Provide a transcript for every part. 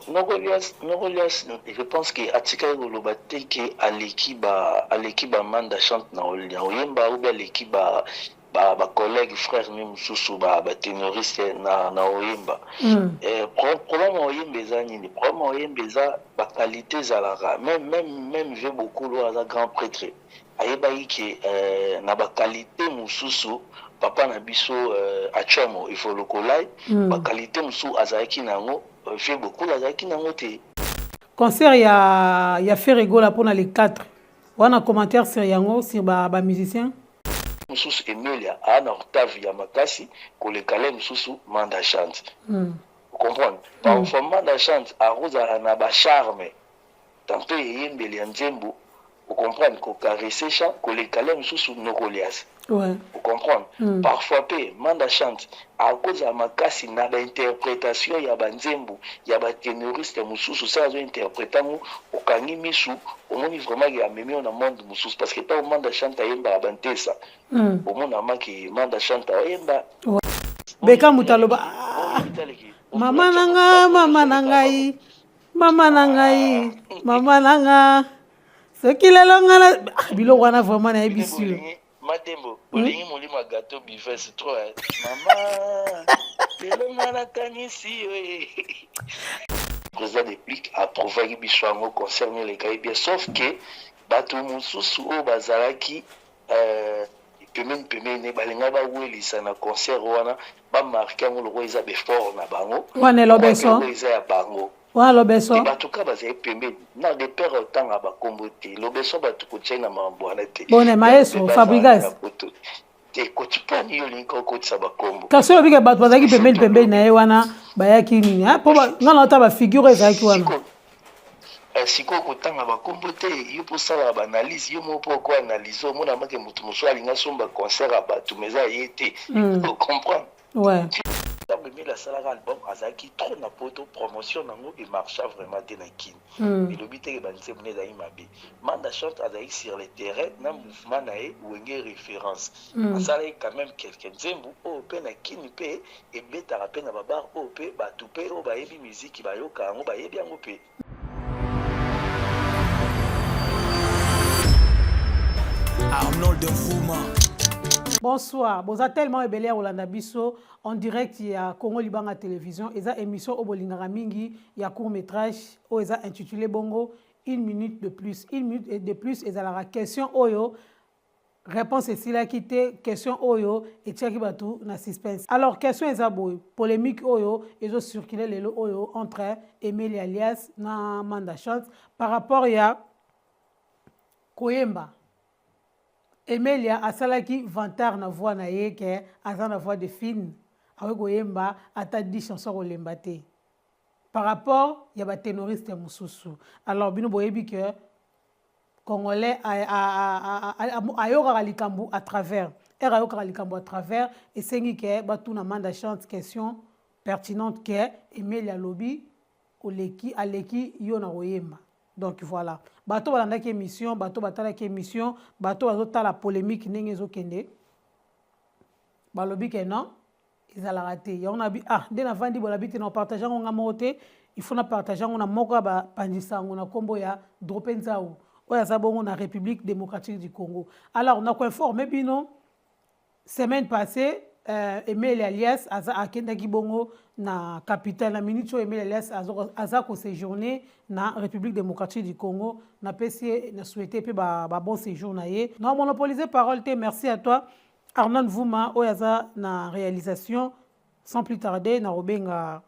Nogolias, je pense que Atika Golobate qui à l'équipe Manda chante na Oyemba ou bien l'équipe collègue frère même Soussou ténoriste na Oyemba. Problème Oyemba ezani, problème Oyemba eza ba qualité zalara, même j'ai beaucoup de grand prêtre. Ayeba que na ba qualité mususu papa na biso achamo il faut le kolai ba qualité musu azaki nango fait beaucoup azaki nango te. Concert ya fait rigola pour les 4. On a commentaire sur yango sur ba musicien. Mususu Emilia ana octave ya makasi ko le kale mususu Manda chante. Vous comprenez? Parfois Manda chante arroza na ba charme. Tanto yembeli ya nzembo. Vous comprenez ko caresser chant ko le kale mususu nokolias. Ouais. Vous comprenez? Parfois Manda chante à cause de makasi na ba interprétation ya banzembo ya ba ténoriste mususu ça zo interpréter mu okangi misu omoni vraiment ya memi on a monde mususu parce que ta Manda chante yemba bantesa. Omona maki Manda chante yemba. Beka mutaloba mama nangai mama nanga soki lelo ngana bilo wana vraiment na ebisu. Matembo, olingi molima gâteau buffet c'est trop hein. Maman, lelo ngana kanisi oye. Président de plique approuvé biswango concernant les cas bien sauf que bato mususu o bazalaki pemene balinga ba welisa na concert wana ba marquer ngo lo eza be fort na bango. Wana lobeso. Eza ya bango. Wa lobeso. Batuka bazai pembe na de père autant aba kombote. Lobeso batuko tshena mambwana te. Bone maestro Fabregas. Te kotipani yo linko kotsa ba kombo. Kaso lobike bato bazaki pembe na ye wana bayaki nini? Ha po ngana ota ba figure ezaki wana. Siko kotanga ba kombo te yo po sala ba analyse yo mo po ko analyse o mona make mutu muso alinga somba concert abatu meza yete. Vous comprenez? Ouais. Mais la salle album azaki trop na poto promotion nango et marcha vraiment de na kin. Mais le but est que banse mone za imabe. Manda chante azaki sur le terrain na mouvement na e ou ngé référence. Asala quand même quelqu'un zembu o pe na kin pe et beta rappel na babar o pe ba tout pe o ba yebi musique ba yoka ngo ba yebi ngo pe. Arnold de Fouma. Bonsoir, vous êtes tellement ébélé à Olanda Bisso en direct il y a Congo Libanga Télévision et ça émission au Bolingara Mingi il y a court métrage où ils intitulé Bongo 1 minute de plus 1 minute de plus et ça la question oyo réponse est là qui était question oyo et tchaki batou na suspense alors question est aboy polémique oyo ils ont circulé les oyo entre Emile alias na Manda chante par rapport à Koyemba. Emilia asalaki vantar na voix na ye ke asa na voix de film avec Koyemba ata 10 chansons kolemba te par rapport ya ba ténoriste mususu alors bino boyebi que congolais ayoka likambu à travers ayoka likambu à travers et sengi ke batu na Manda chante question pertinente que Emilia lobi oleki aleki yo na Koyemba. Donc voilà. Bato balandaki émission, bato batalaki émission, bato bazota la polémique ndenge ezokende. Balobi ke non, ils a raté. Ya on a bi dès na vandi bola biti na partager nga moté, il faut na partager na moko ba pandisa na kombo ya Dropenzao. Oya zabongo na République démocratique du Congo. Alors na ko informer bino semaine passée Emile alias aza akenda kibongo na capitale na minute Emile alias aza ko séjourner na République démocratique du Congo na PC na souhaité pe ba bon séjour na ye na monopoliser parole te merci à toi Arnold Vouma oyaza na réalisation sans plus tarder na robenga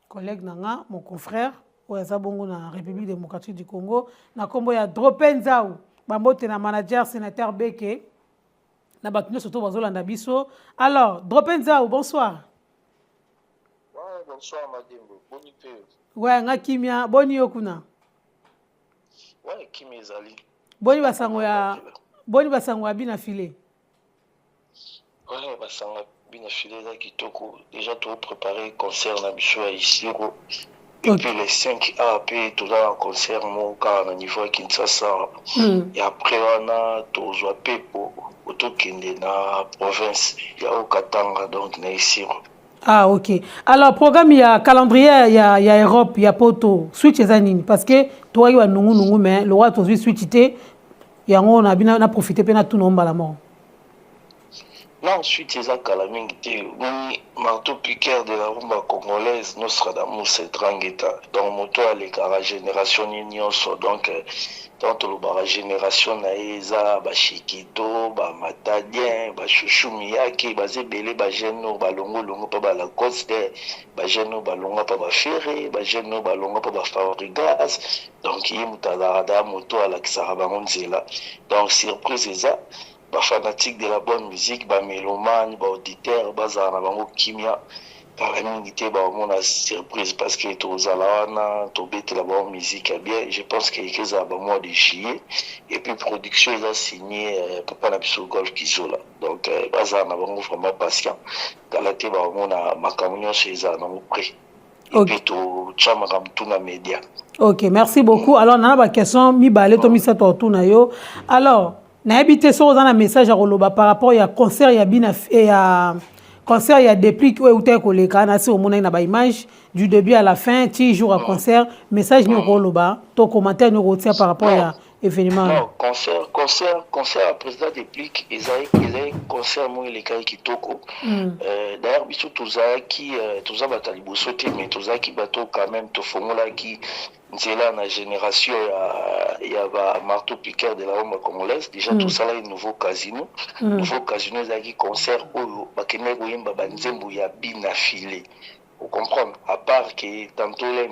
collègue nanga mon confrère oyaza bongo na République démocratique du Congo na kombo ya Dropenzao bambote na manager sénateur Beke na batune surtout bazolanda biso. Alors Dropenzao bonsoir. Ouais, bonsoir Madembo. Boni pe. Ouais nga kimia boni yokuna. Ouais kimia ezali. Boni basango ya bina filé. Ouais basango bina filé za kitoko. Déjà tout préparé concert na biso ici ko. Et puis les 5 AP tout là en concert mon cas na niveau Kinshasa. Et après on a tozwa pepo autokende na province ya Okatanga donc na ici. Ah, ok. Alors, programme, il y a calendrier, il y a Europe, il y a Poto. Switch et Zanine. Parce que toi, il y a Nungu, mais le roi, tu as switch, il y a on a profité, puis on a tout le monde à la mort. Non, suite à ça, oui, marteau piqueur de la rumba congolaise, Nostradamus c'est Drangueta. Donc, moto à l'écart génération Nyonso. Donc, dans la génération Naïza, Bashikito, Matadien, Chouchou Miyake, Bazebele, Bajeno, Balongo, Longo, Paba la Coste, Bajeno, Balonga, Paba Ferré, Bajeno, Balonga, Paba Fabrigas. Donc, il y a Moutarada, moto à l'Axarabamonzela. Donc, surprise, c'est ça. Fanatique de la bonne musique, mélomane, auditeur, bazana bango kimia, karamingité, on a surprise parce que tozalawana, tobete la bonne musique bien. Je pense que les a mois de juillet et puis production ils a signé Papa Nabiso Golf Kizola. Donc bazana bango vraiment patient. Galate on a makamio chez les anamo près. Et puis to chama comme tout na média. Ok, merci beaucoup. Alors on a une question, mi balé to mi sa to na yo. Alors na habité sur un message à Roloba par rapport à concert ya bina et à concert ya déplique ou te ko le kana si au mona na ba image du début à la fin ti jour à concert message ni Roloba to commentaire ni retient par rapport à événement. Non, concert à président déplique Isaïe concert moi les kai kitoko. D'ailleurs biso tozaki tozabata libosote mais tozaki bato quand même to fongola qui nzela na génération ya ba marteau piqueur de la rumba congolaise déjà tout ça là un nouveau casino ezaki concert oyo bakene koyemba banzembo ya bina filé. Vous comprenez, à part que tantôt les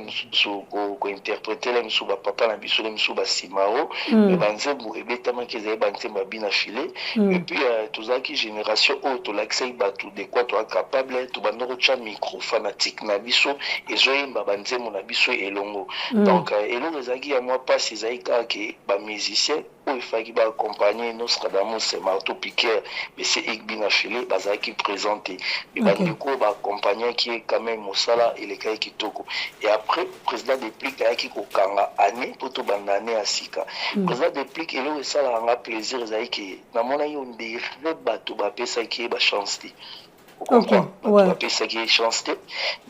ko interpréter les sous papa na biso les sous simao mais banzembo ebetama que les banzembo bina filé et puis tous qui génération auto l'accès batu de quoi toi capable tout bandoko cha micro fanatique na biso ezoyemba banzembo na biso elongo donc elongo ezaki ya moi pas ezaki que ba musicien il fallait accompagner Nostradamus c'est marteau piqueur mais c'est Igbina Filé bazaki présenté et bandeko ba accompagner qui est quand même Mosala et les kai kitoko et après président déplique qui kokanga année poto bandane asika président déplique et le ça la plaisir ezaki que na mona yo ndire bato ba pesa qui ba chance. Vous comprenez? Okay. Ça qui est chance.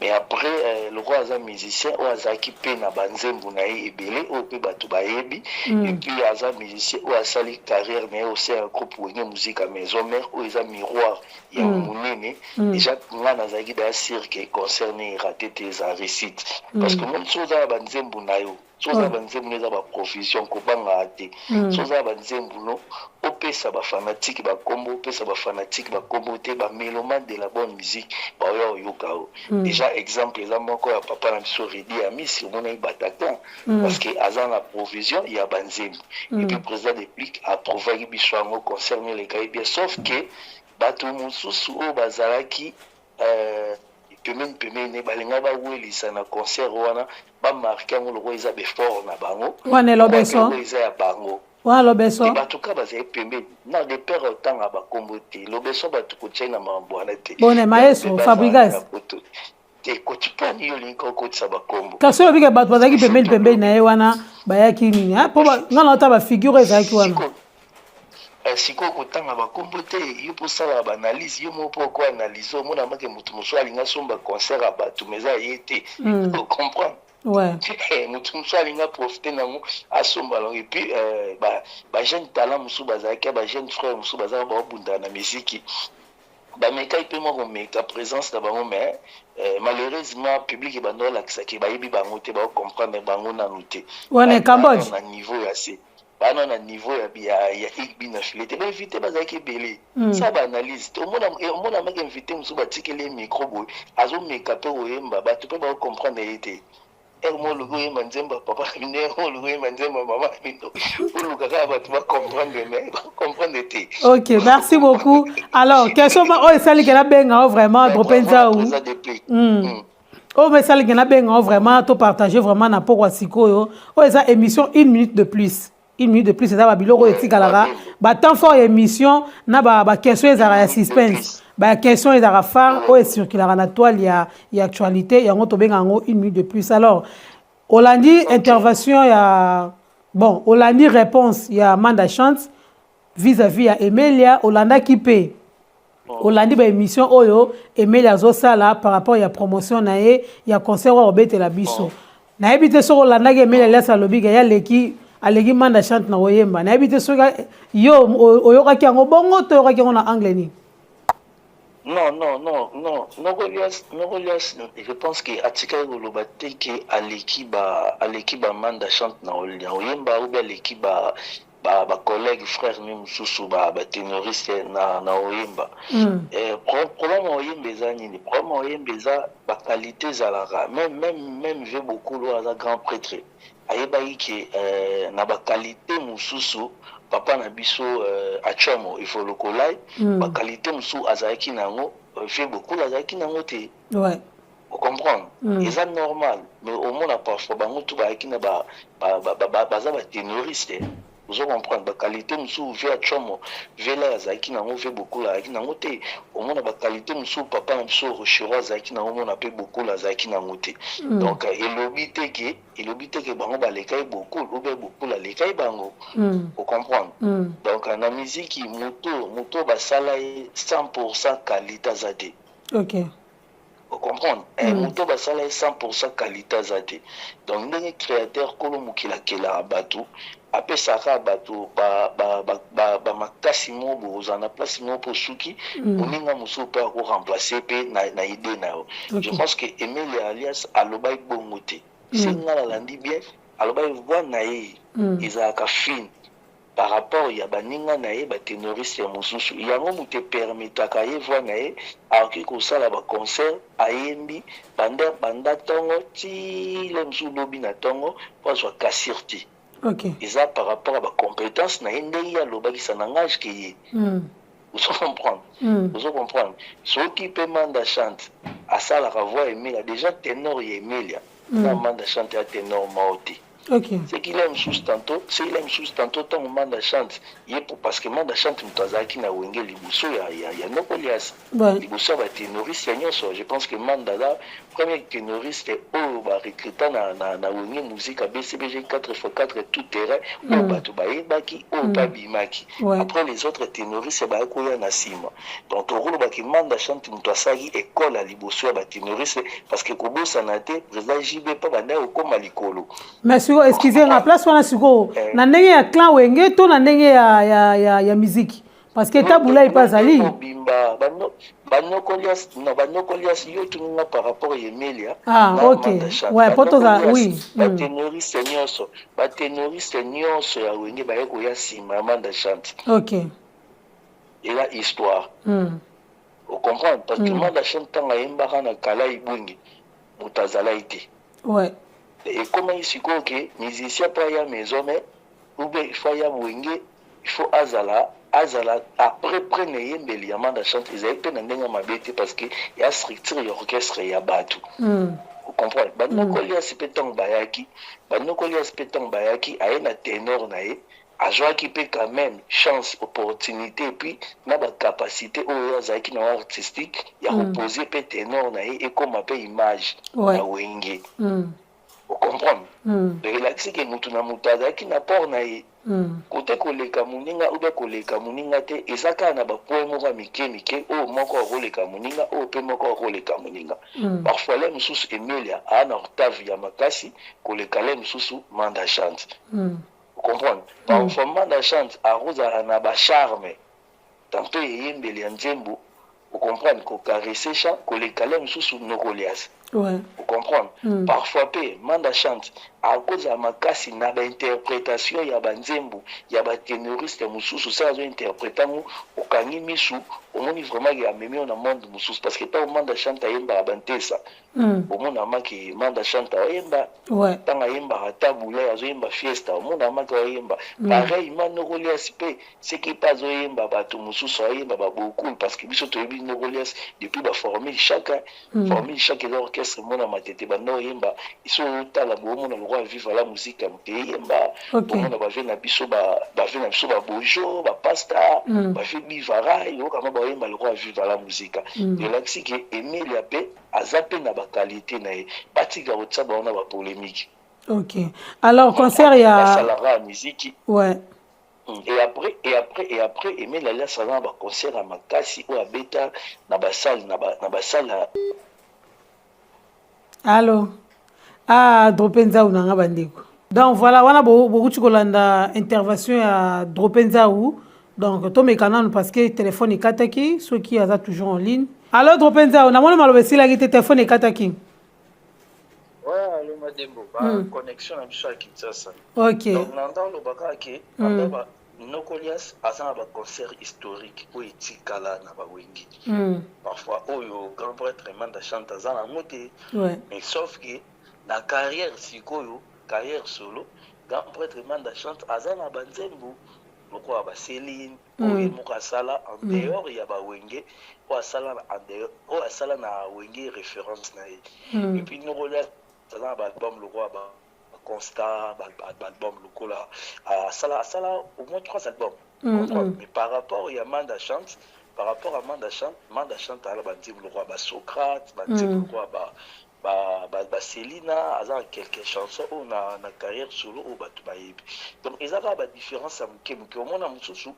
Mais après, le roi Azam musicien, ou Azam qui peine à Banzembo na ebele, ou peut battre baebi, et puis Azam musicien, ou Azam carrière, mais aussi un groupe où il y a musique à maison mère, ou Azam miroir, il y a un mounene. Déjà, moi, Nazaki d'un cirque concerné raté tes récits. Parce que mon chose à Banzembo na yo. Soza banzembo neza ba profession ko banga ate soza banzembo no opesa ba fanatique ba kombo opesa ba fanatique ba kombo te ba mélomane de la bonne musique ba yo yoka déjà exemple moko ya papa na biso Redi Amis mona batatan parce que azana provision il y a banzembo et puis président déplique approuvé biso ngo concerne les cas bien sauf que bato mususu o bazalaki pemene balinga ba welisa na concert wana ba marquer ngo lo eza befort na bango wana lobeso eza ya bango wana lobeso bato ka baza pembe na de père autant ba kombote lobeso bato ko tshena mambo ana te bone maestro Fabrigas te ko tupani yo linko ko tsa ba kombo kaso bika bato bazaki pembe na ye wana bayaki nini ha po ngana ta ba figure ezaki wana siko kotanga bakombo te yo posala baanalyse yo moko ko analyse omona make mutu mosu alinga somba concert a bato meza ye te comprendre ouais mutu mosu alinga profiter nango asomba longo et puis ba jeune talent mosu bazalaki ba jeune frère mosu bazalaka baobunda na musique bameka ipe moko meka présence na bango mais malheureusement public ebando olakisaki bayebi bango te baocomprendre bango nanu te wana Cambodge na niveau ya se bana na niveau ya Igbina Filé te ba invité bazaki belé ça ba analyse omona maka invité musu batikeli micro boy azo meka pe oyemba bato pe ba comprendre été mo lugo yemba nzemba papa mine mo lugo yemba nzemba maman mino lugo ka bato ba comprendre mais ba comprendre été. OK, merci beaucoup. Alors question oh ça li kena benga vraiment dropenza ou oh mais ça li kena benga vraiment to partager vraiment na poko sikoyo oh esa émission 1 minute de plus. 1 minute de plus c'est ça babiloko etikalara ba temps fort émission na ba question ezara ya suspense ba question ezara phare o circulara na toile ya actualité yango to benga ngo 1 minute de plus. Alors Olandi intervention ya bon Olandi réponse ya Manda Chante vis-à-vis ya Emelia Olanda qui paie olandi ba émission oyo Emile azosala par rapport ya promotion na ye ya concert wa obetela biso na yebite soko olandaki Emile Elias alobika ya leki aleki manda chante na oyemba na yebite soko yo oyokaki yango bongo to oyokaki yango na anglais ni Non, Nogolias, je pense que Atika Golobate qui à l'équipe Manda chante na oyemba ou bien l'équipe ba collègue frère même sous ba ténoriste na oyemba. Problème oyemba za nini? Problème oyemba za ba qualité zalara. Même veut beaucoup lo za grand prêtre. Ayeba ki na ba qualité mususu papa na biso achomo il faut le collai ba qualité musu azaki nango fait beaucoup azaki nango te ouais vous comprenez et ça normal mais au moins la parfois bango tout ba ki na ba ténoriste vous comprenez ba qualité musu fait achomo vela azaki nango fait beaucoup azaki nango te au moins ba qualité musu papa na biso rochero azaki nango mona pe beaucoup azaki nango te donc il obite que bango ba lekai beaucoup ou bien beaucoup la lekai bango vous comprenez donc na musique moto ba sala 100% qualité zate OK vous comprenez moto ba sala 100% qualité zate donc ndenge créateur kolo mukila kela bato apesaka bato ba makasi mo bozana place mo po suki oninga muso pa ko remplacer pe na idée na yo je pense que Emile Elias alobai bongo te singa la landi bien alobai voix na ye ezaka fine par rapport ya baninga na ye ba ténoriste ya mususu yango mute permetaka ye voix na ye akoki kosala ba concert ayembi banda tongo ti le musu lobi na tongo po azwa kasirti OK eza par rapport à ba compétence na ende ya lobakisa na ngage ke ye vous comprendre soki pe manda chante asala ka voix Emilia déjà ténor ya Emilia na manda chante ya ténor maoti OK c'est qu'il aime sous tantôt tant manda chante il pour parce que manda chante mutazaki na wenge libuso ya Nogolias libuso ba ténoriste nyonso je pense que manda là premier ténoriste au ba recruter na wenge musique à BCBG 4x4 tout terrain au bato ba yebaki au ba bimaki après les autres ténoristes ba koya na sima donc au rôle ba ki manda chante mutazaki école à libuso ba ténoriste parce que kobosa na te président JB pa banda ko malikolo mais excusez-moi place wana siko na ndenge ya clan wenge to na ndenge ya musique parce que tabula ipazali banokolias yo tuninga par rapport à Emilia OK ouais potoza oui baténoriste nyonso ya wenge bayeko ya sima manda chante OK et la histoire vous comprenez parce que manda chante tanga yembaka na kala ibungi mutazala ite ouais et comme ici que musicien pas ya maison mais ou bien il faut ya wenge il faut azala après prendre yembeli ya manda chante ils avaient peine ndenge mabete parce que il y a structure ya orchestre ya batu vous comprenez banokolias petang bayaki aye na ténor na ye azwaki pe quand même chance opportunité et puis na ba capacité oyo azaki na artistique ya reposer pe ténor na ye et comme pe image na wenge vous comprenez relaxer que mutu na mutu azaki na port na ye kote koleka muninga ou bien koleka muninga te ezaka na ba point moko mike o moko koleka muninga o pe moko koleka muninga parfois les mususu Emilia ana octave ya makasi koleka les mususu manda chante vous comprenez parfois manda chante arozala na ba charme tantôt yembeli ya nzembo vous comprenez ko caresser cha koleka les mususu Nogolias ouais vous comprenez parfois pe manda chante à cause ya makasi na ba interprétation ya banzembo ya ba ténoriste mususu ça zo interpréter mu okangi misu omoni vraiment ya memi na monde mususu parce que ta manda chante yemba bantesa omona maki manda chante yemba ouais tanga yemba tabula ya zo yemba fiesta omona maki yemba pareil Nogolias pe c'est qui pas zo yemba bato mususu yemba ba beaucoup parce que biso to yebi Nogolias depuis ba former chaque orchestre mona matete ba no yemba iso tala bo mona le roi vivre la musique am te yemba mona ba vena biso ba vena biso ba bojo ba pasta ba fi bivara yo kama ba yemba le roi vivre la musique de l'axi que Emilia pe azape na ba qualité na ye batika otsa ba ona ba polémique OK alors concert ya salara musique ouais Et après, Aimé Lalia Salan va concert à Makasi ou à Beta, na basal. Allô? Ah, Dropenza ou nanga bandeko. Donc voilà, on a beaucoup de intervention à Dropenza ou. Donc, tous mes canaux parce que le téléphone est kataki, ceux qui sont toujours en ligne. Alors, Dropenza, on a mon mal aussi là, le téléphone est kataki. Ouais, allô, Madembo, connexion à Michel Kinshasa. Ok. Donc, dans le Bakaki, Nokolias a un concert historique où il tikala na bawengi. Parfois, au grand prêtre Manda chante à la montée. Mais sauf que la carrière sikoyo, carrière solo, grand prêtre Manda chante à la banzembo. Pourquoi ba Céline, ou Mokasala en dehors ya ba wenge, ou asala en dehors, ou asala na wenge référence na. Et puis Nokolias a un album le roi ba Constat, album lokola, sala au moins 3 albums. Mais par rapport à Manda chante, Manda chante à la bandim le roi ba Socrate, bandim le roi ba Célina, à quelques chansons où na carrière solo ou ba tubaïbi. Donc ils avaient la différence à muke au monde à mususu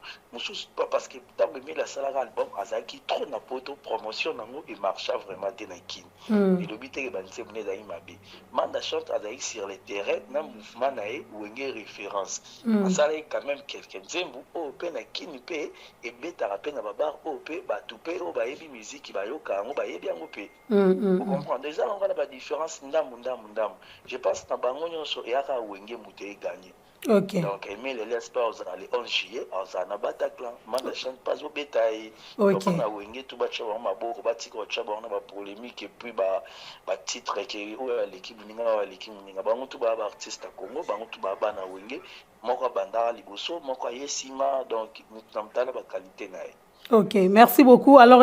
parce que tant que la salle album azaki trop na poto promotion nango et marcha vraiment tenakin. Et le but est bandim ne da imabi. Manda chante azaki sur le terrain na mouvement nae ou une référence. Azali quand même quelqu'un zembu au pe na kini pe et beta rappel na babar au pe ba tupe au ba yebi musique ba yoka ngo ba yebi ngo pe. Vous comprenez déjà on va la différence ndam. Je pense que bango nyonso yaka wenge muté gagner. Ok. Donc Aimé l'espoir le 11 juillet en Bataclan, Manda chante pas au bétail. Ok. On a wenge tout bacha on ma boko batiko chaba on a ba polémique et puis ba titre que l'équipe ninga bango tout ba artiste à Congo, bango tout ba na wenge, moko bandara liboso, moko yesima donc mutamtana ba qualité na. Ok, merci beaucoup. Alors,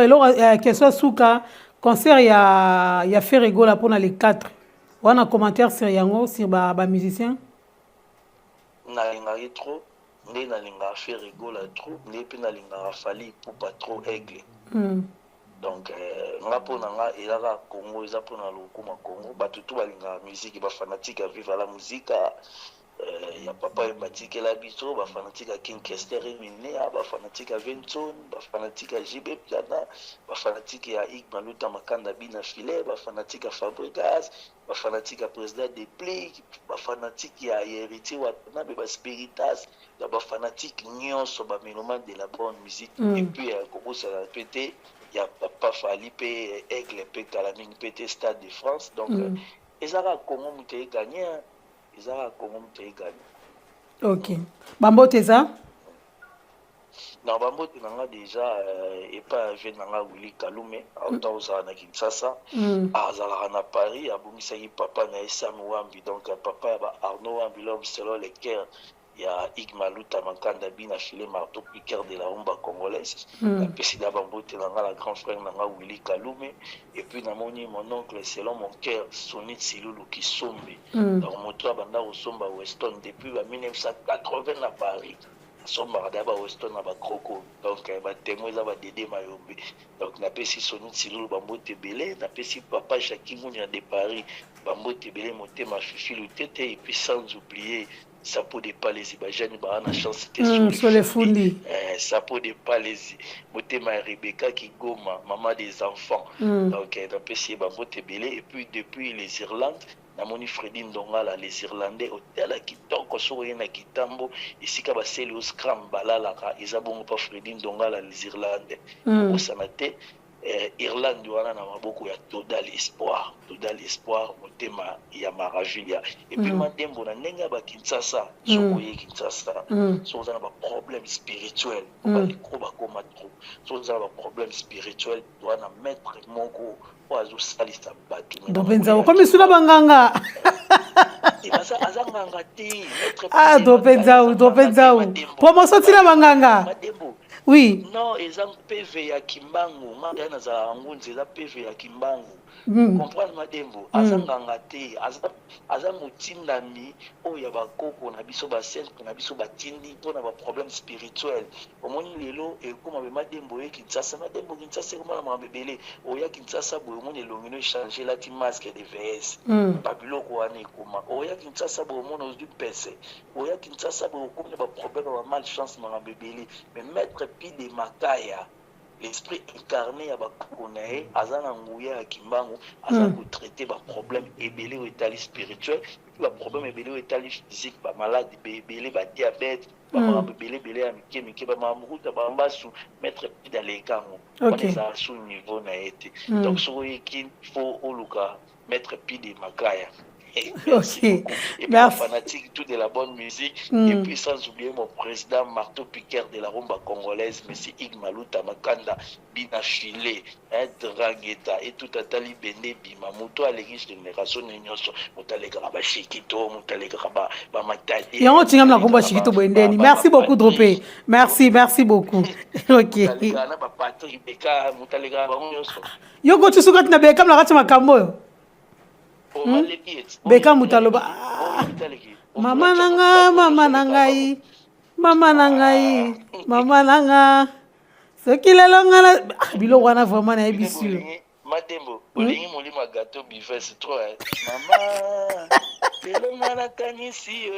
question Souka, concert, il y a fait rigoler pour les 4. On a un commentaire sur Yango, sur les musiciens. Nalinga trop, ne nalinga fait rigoler trop, ne pe nalinga fali pour pas trop aigle. Donc, nga po nanga elaka Congo, eza po na lokuma Congo, batutu balinga musique, ba fanatique à vivre la musique. Ya papa Mbatike la biso ba fanatique à King Kester Emine ba fanatique à Venton ba fanatique à JB Plana ba fanatique à Ig Maluta Makanda Bina Filet ba fanatique à Fabregas ba fanatique à président des Pliques ba fanatique à héritier Watana ba Spiritas ba fanatique nyonso ba mélomane de la bonne musique et puis Koko ça pété il y a papa Fali pe Aigle pe Kalamine pété Stade de France donc ezara Congo muté gagné. Ils ont comment te gagner. Ok. Bambo Teza? Non, Bambo Teza déjà et pas jeune nanga Willy Kalume, autant aux na Kinshasa, à na Paris, à Bumisaki papa na Sam Wambi donc papa ba Arnaud Wambi l'homme selon les cœurs. Il y a Igmaluta Mankanda Bina filé marteau piqueur de la rumba congolaise. La président Bambo Teza la grand frère nanga Willy Kalume et puis namoni mon oncle selon mon cœur Sonit Silulu qui sombe. Donc mon toit banda au somba Weston depuis 1980 à Paris. Somba d'abord Weston à Croco. Donc ba témoin ça va Dédé Mayombe. Donc na pesi Sonit Silulu Bambo Tebele, na pesi papa Jackie Mounia de Paris. Bambo Tebele monté ma fifi le tete et puis sans oublier Sapo de Palaisie, Bajani Barana chance sur les foulis. Sapo de Palaisie, Motema Rebecca qui goma, maman des enfants. Donc, on peut essayer de belé. Et puis, depuis les Irlandes, namoni Fredine Dongala, les Irlandais, hôtel à Kitoko, Soyena Kitambo, ici, Kabaseli au Scram, Balalaka, Isabongo pas Fredine Dongala, les Irlandais. Au Sanate, Irlande, wana na maboko ya total espoir motema ya Maravilia et puis Madembo na nenga ba Kinshasa sokoye Kinshasa so za ba problème spirituel ba likro ba koma trop so za ba problème spirituel wana maître moko oazo salisa batu donc benza comme sula banganga azanganga ti dopenza promotion tila banganga Madembo. Oui. Non, ils ont PV à Kimbangu. Moi, ils ont PV à Kimbangu. comprendre madembo azanganga te aza motindami oyo ya bakoko na biso bacentre na biso batindi mpona baproblème spirituel omoni lelo ekoma be madembo oye Kinshasa madembo Kinshasa ekomana makambo ebele oya Kinshasa boye omoni elongi no echange elati masque de vs babiloko wana ekoma oya Kinshasa boye omoni ozwi pese oya Kinshasa boye okomi na baproblème ya bamalchance makambo ebele mais maître Pide Makaya l'esprit incarné ya bakoko na ye aza na nguya ya kimbangu aza kotraite baproblème ebele oyo etali spirituel epuis baproblème ebele oyo etali physique bamaladi ebele badiabete bamakambo ebele ya mike mike bamakambo kuta bambasu maître Pide alekango wana ezala sous niveau na ye te donc soki oyeki fo oluka maître Pide Makaya. Merci beaucoup. Et puis, fanatique tout de la bonne musique. Et puis, sans oublier mon président marteau piqueur de la rumba congolaise, M. Igmaluta Makanda, Bina Filé, Drangeta, et tout à Tali Bende Bima, Mouto à l'église de génération Nyoso, Moutalegraba Shikito, Moutalegraba Bamatadi. Et on tient la rumba Shikito Bendeni. Merci beaucoup, Dropé. Merci beaucoup. Ok. Yoko Tsusukat na Bekam la Ratima Kambo. Beka mutaloba mama nangai soki lelo ngana bilo wana vraiment na ebisu madembo olingi molima gâteau buffet c'est trop mama lelo ngana kanisi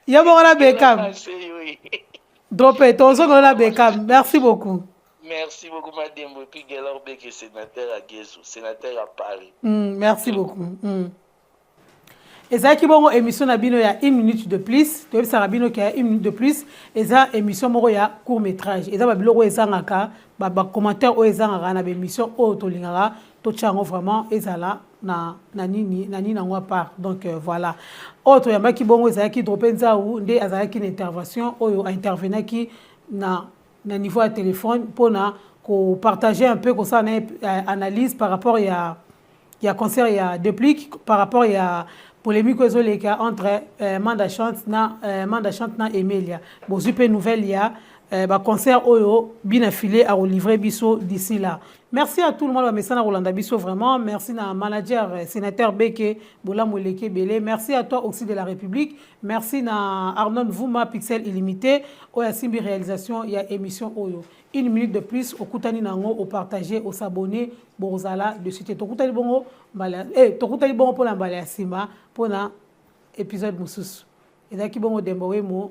yo bora Bekam Dropé tozo ngona Bekam merci beaucoup. Merci beaucoup, Madame. Et puis, Gelor Beke, sénateur à Guézou, sénateur à Paris. Merci beaucoup. Et ça qui bon émission Nabino il y a 1 minute de plus. Tu vois ça Nabino qui a 1 minute de plus. Et ça émission moro il y a court métrage. Et ça ba biloko ezangaka ba commentaire o ezangaka na émission o to lingaka to chango vraiment ezala na nini nango part. Donc voilà. Autre yamba ki bongo ezala ki dropper nzaou nde azala ki intervention oyo intervenir ki na niveau à téléphone pour partager un peu comme ça analyse par rapport il y a concert il y a depuis par rapport il y a polémique entre Manda Chante na Emilia bon super nouvelle il y a concert oyo bien affilé à livrer biso d'ici là. Merci à tout le monde à Messana Rolanda Bisso vraiment merci à manager sénateur Beke Bola Moleke Belé merci à toi aussi de la République merci à Arnon Vouma Pixel Illimité oya simbi réalisation il y a émission oyo 1 minute de plus au kutani nango au partager au s'abonner bozala de suite to kutali bongo mbala to kutali bongo pour la mbala simba pour na épisode mususu et daki bongo dembo wemo